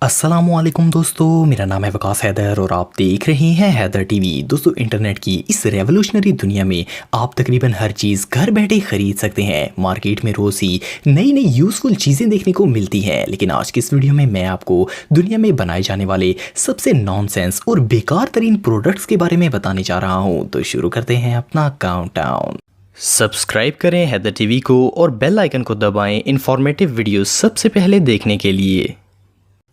अस्सलामुअलैकुम दोस्तों, मेरा नाम है वकास हैदर और आप देख रहे हैं हैदर टीवी। दोस्तों, इंटरनेट की इस रेवोल्यूशनरी दुनिया में आप तकरीबन हर चीज़ घर बैठे खरीद सकते हैं। मार्केट में रोज़ ही नई नई यूज़फुल चीज़ें देखने को मिलती हैं, लेकिन आज की इस वीडियो में मैं आपको दुनिया में बनाए जाने वाले सबसे नॉनसेंस और बेकार तरीन प्रोडक्ट्स के बारे में बताने जा रहा हूँ। तो शुरू करते हैं अपना काउंटडाउन। सब्सक्राइब करें हैदर टीवी को और बेल आइकन को दबाएं इन्फॉर्मेटिव वीडियो सबसे पहले देखने के लिए।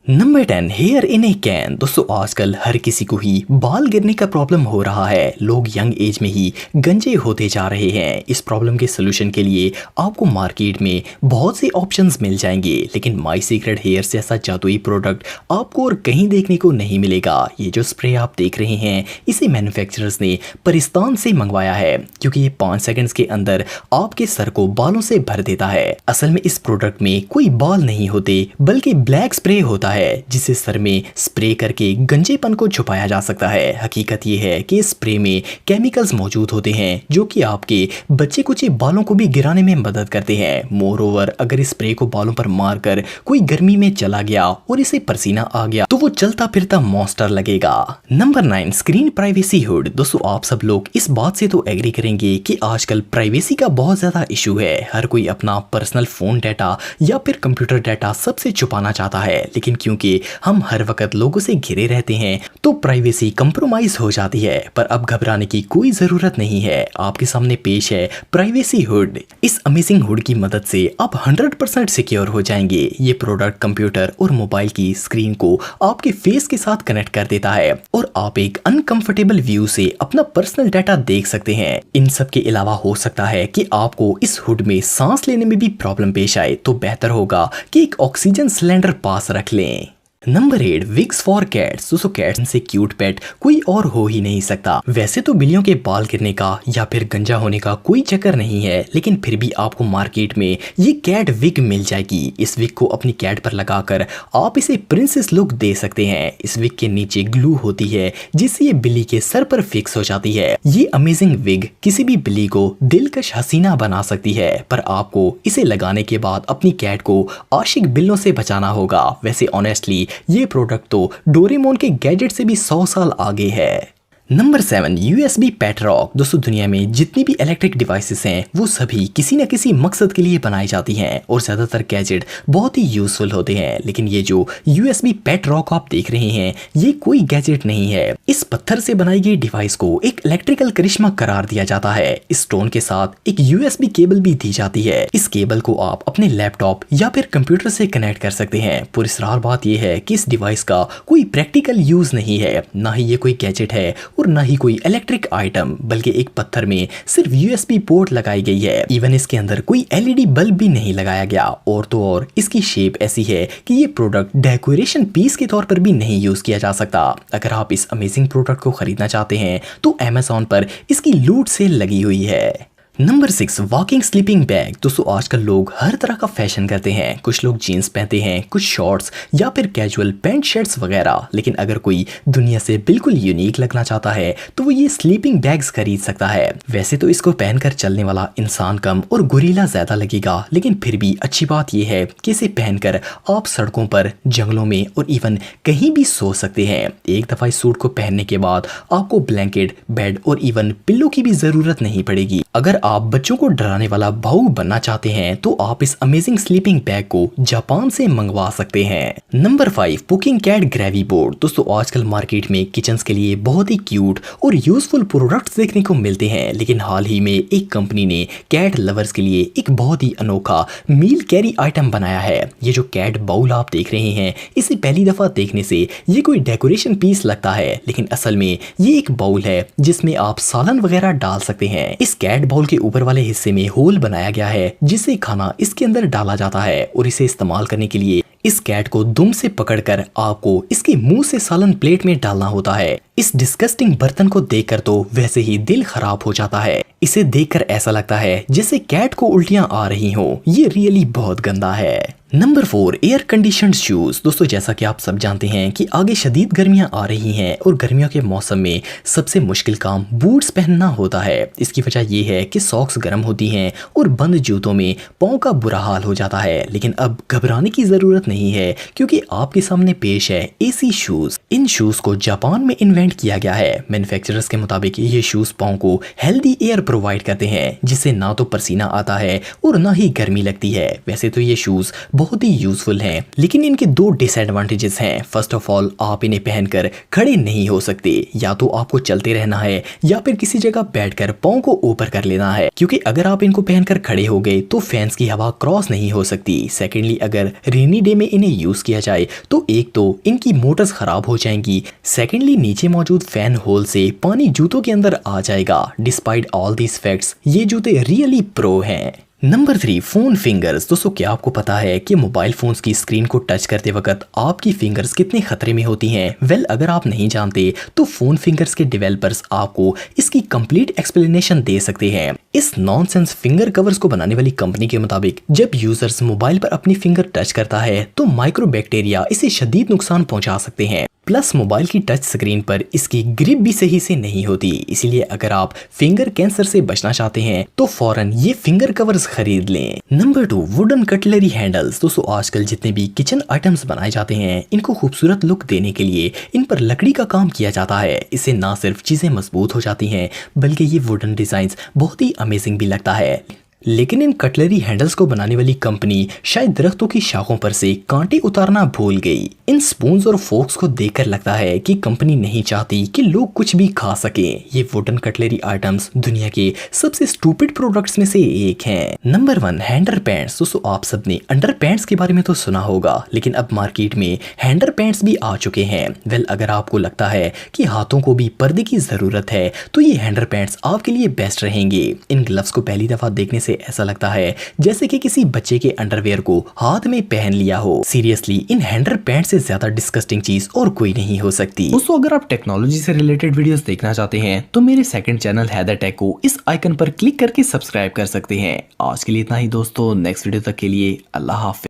Number 10, here in A can. दोस्तों, आजकल हर किसी को ही बाल गिरने का प्रॉब्लम हो रहा है। लोग यंग एज में ही गंजे होते जा रहे हैं। इस प्रॉब्लम के सोल्यूशन के लिए आपको मार्केट में बहुत से ऑप्शंस मिल जाएंगे, लेकिन माई सीक्रेट हेयर से ऐसा जादुई प्रोडक्ट आपको और कहीं देखने को नहीं मिलेगा। ये जो स्प्रे आप देख रहे हैं, इसे मैन्युफैक्चरर्स ने पाकिस्तान से मंगवाया है, क्योंकि ये 5 सेकंड्स के अंदर आपके सर को बालों से भर देता है। असल में इस प्रोडक्ट में कोई बाल नहीं होते, बल्कि ब्लैक स्प्रे होता है जिसे सर में स्प्रे करके गंजेपन को छुपाया जा सकता है। हकीकत ये है कि स्प्रे में केमिकल्स मौजूद होते हैं जो कि आपके बच्चे कुचे बालों को भी गिराने में मदद करते हैं। मोर ओवर, अगर इस स्प्रे को बालों पर मारकर कोई गर्मी में चला गया और इसे पसीना आ गया तो वो चलता फिरता मॉन्स्टर लगेगा। Number 9, screen privacy hood. दोस्तों, आप सब लोग इस बात से तो एग्री करेंगे कि आजकल प्राइवेसी का बहुत ज्यादा इशू है। हर कोई अपना पर्सनल फोन डाटा या फिर कंप्यूटर डाटा सबसे छुपाना चाहता है, लेकिन क्योंकि हम हर वक्त लोगों से घिरे रहते हैं तो प्राइवेसी कंप्रोमाइज हो जाती है। पर अब घबराने की कोई जरूरत नहीं है। आपके सामने पेश है प्राइवेसी हुड। इस अमेजिंग हुड की मदद से आप 100% सिक्योर हो जाएंगे। ये प्रोडक्ट कंप्यूटर और मोबाइल की स्क्रीन को आपके फेस के साथ कनेक्ट कर देता है और आप एक अनकंफर्टेबल व्यू से अपना पर्सनल डाटा देख सकते हैं। इन सब के अलावा हो सकता है कि आपको इस हुड में सांस लेने में भी प्रॉब्लम पेश आए, तो बेहतर होगा कि एक ऑक्सीजन सिलेंडर पास रख लें। Number 8, wigs for cats. दोस्तों, कैट्स से क्यूट पेट कोई और हो ही नहीं सकता। वैसे तो बिल्लियों के बाल गिरने का या फिर गंजा होने का कोई चक्कर नहीं है, लेकिन फिर भी आपको मार्केट में ये कैट विग मिल जाएगी। इस विग को अपनी कैट पर लगाकर आप इसे प्रिंसेस लुक दे सकते हैं। इस विग के नीचे ग्लू होती है जिससे ये बिल्ली के सर पर फिक्स हो जाती है। ये अमेजिंग विग किसी भी बिल्ली को दिलकश हसीना बना सकती है, पर आपको इसे लगाने के बाद अपनी कैट को आशिक बिल्लों से बचाना होगा। वैसे ऑनेस्टली ये प्रोडक्ट तो डोरेमोन के गैजेट से भी 100 साल आगे है। नंबर 7, USB पेट रॉक। दोस्तों, दुनिया में जितनी भी इलेक्ट्रिक डिवाइसेस हैं वो सभी किसी न किसी मकसद के लिए बनाई जाती हैं और ज़्यादातर गैजेट बहुत ही यूजफुल होते हैं, लेकिन ये जो USB पेट रॉक आप देख रहे हैं ये कोई गैजेट नहीं है। इस पत्थर से बनाई गई डिवाइस को एक इलेक्ट्रिकल करिश्मा करार दिया जाता है। इस स्टोन के साथ एक USB केबल भी दी जाती है। इस केबल को आप अपने लैपटॉप या फिर कंप्यूटर से कनेक्ट कर सकते हैं। पुरस्कार बात यह है कि इस डिवाइस का कोई प्रैक्टिकल यूज नहीं है, ना ही ये कोई गैजेट है और ना ही कोई इलेक्ट्रिक आइटम, बल्कि एक पत्थर में सिर्फ USB पोर्ट लगाई गई है। इवन इसके अंदर कोई LED बल्ब भी नहीं लगाया गया। और तो और इसकी शेप ऐसी है कि ये प्रोडक्ट डेकोरेशन पीस के तौर पर भी नहीं यूज किया जा सकता। अगर आप इस अमेजिंग प्रोडक्ट को खरीदना चाहते हैं तो Amazon पर इसकी लूट सेल लगी हुई है। Number 6, walking sleeping bag. दोस्तों, आजकल लोग हर तरह का फैशन करते हैं। कुछ लोग जीन्स पहनते हैं, कुछ शॉर्ट्स या फिर कैजुअल पैंट शर्ट्स वगैरह, लेकिन अगर कोई दुनिया से बिल्कुल यूनिक लगना चाहता है तो वो ये स्लीपिंग बैग्स खरीद सकता है। वैसे तो इसको पहनकर चलने वाला इंसान कम और गोरिल्ला ज्यादा लगेगा, लेकिन फिर भी अच्छी बात यह है कि इसे पहनकर आप सड़कों पर, जंगलों में और इवन कहीं भी सो सकते हैं। एक दफा इस सूट को पहनने के बाद आपको ब्लैंकेट, बेड और इवन पिल्लो की भी जरूरत नहीं पड़ेगी। अगर आप बच्चों को डराने वाला भाऊ बनना चाहते हैं तो आप इस अमेजिंग स्लीपिंग बैग को जापान से मंगवा सकते हैं। Number 5, cooking cat gravy board. दोस्तों, आजकल मार्केट में किचन्स के लिए बहुत ही क्यूट और यूजफुल प्रोडक्ट्स देखने को मिलते हैं, लेकिन हाल ही में एक कंपनी ने कैट लवर्स के लिए एक बहुत ही अनोखा मील कैरी आइटम बनाया है। ये जो कैट बाउल आप देख रहे हैं, इसे पहली दफा देखने से ये कोई डेकोरेशन पीस लगता है, लेकिन असल में ये एक बाउल है जिसमें आप सालन वगैरह डाल सकते हैं। इस कैट बाउल के ऊपर वाले हिस्से में होल बनाया गया है जिससे खाना इसके अंदर डाला जाता है और इसे इस्तेमाल करने के लिए इस कैट को दुम से पकड़कर आपको इसके मुंह से सालन प्लेट में डालना होता है। इस डिस्गस्टिंग बर्तन को देखकर तो वैसे ही दिल खराब हो जाता है। इसे देखकर ऐसा लगता है जैसे कैट को उल्टियां आ रही हो। ये रियली बहुत गंदा है। Number 4, air conditioned shoes. दोस्तों जैसा कि आप सब जानते हैं कि आगे शदीद गर्मियां आ रही हैं और गर्मियों के मौसम में सबसे मुश्किल काम बूट्स पहनना होता है। इसकी वजह यह है कि सॉक्स गर्म होती हैं और बंद जूतों में पाँव का बुरा हाल हो जाता है। लेकिन अब घबराने की जरूरत नहीं है क्योंकि आपके सामने पेश है एसी शूज। इन शूज को जापान में इन्वेंट किया गया है। मैन्युफैक्चरर्स के मुताबिक ये शूज पाँव को हेल्दी एयर प्रोवाइड करते हैं जिससे ना तो पसीना आता है और ना ही गर्मी लगती है। वैसे तो ये शूज बहुत ही यूजफुल हैं, लेकिन इनके 2 डिसएडवांटेजेस हैं। फर्स्ट ऑफ ऑल, आप इन्हें पहनकर खड़े नहीं हो सकते। या तो आपको चलते रहना है या फिर किसी जगह बैठकर पाँव को ऊपर कर लेना है, क्योंकि अगर आप इनको पहनकर खड़े हो गए तो फैंस की हवा क्रॉस नहीं हो सकती। सेकेंडली, अगर रेनी डे में इन्हें यूज किया जाए तो एक तो इनकी मोटर्स खराब हो जाएंगी, सेकेंडली नीचे मौजूद फैन होल से पानी जूतों के अंदर आ जाएगा। डिस्पाइट ऑल दीज फैक्ट्स, ये जूते रियली प्रो हैं। Number 3, phone fingers. दोस्तों क्या आपको पता है कि मोबाइल फोन्स की स्क्रीन को टच करते वक्त आपकी फिंगर्स कितने खतरे में होती हैं? वेल, अगर आप नहीं जानते तो फोन फिंगर्स के डेवलपर्स आपको इसकी कंप्लीट एक्सप्लेनेशन दे सकते हैं। इस नॉनसेंस फिंगर कवर्स को बनाने वाली कंपनी के मुताबिक जब यूजर्स मोबाइल पर अपनी फिंगर टच करता है तो माइक्रोबैक्टीरिया इसे शदीद नुकसान पहुंचा सकते हैं। प्लस मोबाइल की टच स्क्रीन पर इसकी ग्रिप भी सही से नहीं होती। इसीलिए अगर आप फिंगर कैंसर से बचना चाहते हैं तो फौरन ये फिंगर कवर्स खरीद लें। Number 2, wooden cutlery handles. दोस्तों आजकल जितने भी किचन आइटम्स बनाए जाते हैं इनको खूबसूरत लुक देने के लिए इन पर लकड़ी का काम किया जाता है। इससे ना सिर्फ चीजें मजबूत हो जाती हैं बल्कि ये वुडन डिजाइन बहुत ही अमेजिंग भी लगता है। लेकिन इन कटलरी हैंडल्स को बनाने वाली कंपनी शायद दरख्तों की शाखों पर से कांटे उतारना भूल गई। इन स्पून्स और फोक्स को देखकर लगता है कि कंपनी नहीं चाहती कि लोग कुछ भी खा सकें। ये वुडन कटलरी आइटम्स दुनिया के सबसे स्टूपिड प्रोडक्ट्स में से एक हैं। नंबर 1, हैंडर पैंट्स। दोस्तों आप सबने अंडर पैंट्स के बारे में तो सुना होगा, लेकिन अब मार्केट में हैंडर पैंट्स भी आ चुके हैं। वेल, अगर आपको लगता है कि हाथों को भी पर्दे की जरूरत है तो ये हैंडर पैंट्स आपके लिए बेस्ट रहेंगे। इन ग्लव्स को पहली दफा देखने से ऐसा लगता है जैसे कि किसी बच्चे के अंडरवेयर को हाथ में पहन लिया हो। सीरियसली, इन हैंडर पैंट से ज्यादा डिस्गस्टिंग चीज और कोई नहीं हो सकती। दोस्तों अगर आप टेक्नोलॉजी से रिलेटेड वीडियोस देखना चाहते हैं तो मेरे सेकंड चैनल हैदर टेक को इस आइकन पर क्लिक करके सब्सक्राइब कर सकते हैं। आज के लिए इतना ही दोस्तों, नेक्स्ट वीडियो तक के लिए अल्लाह हाफिज।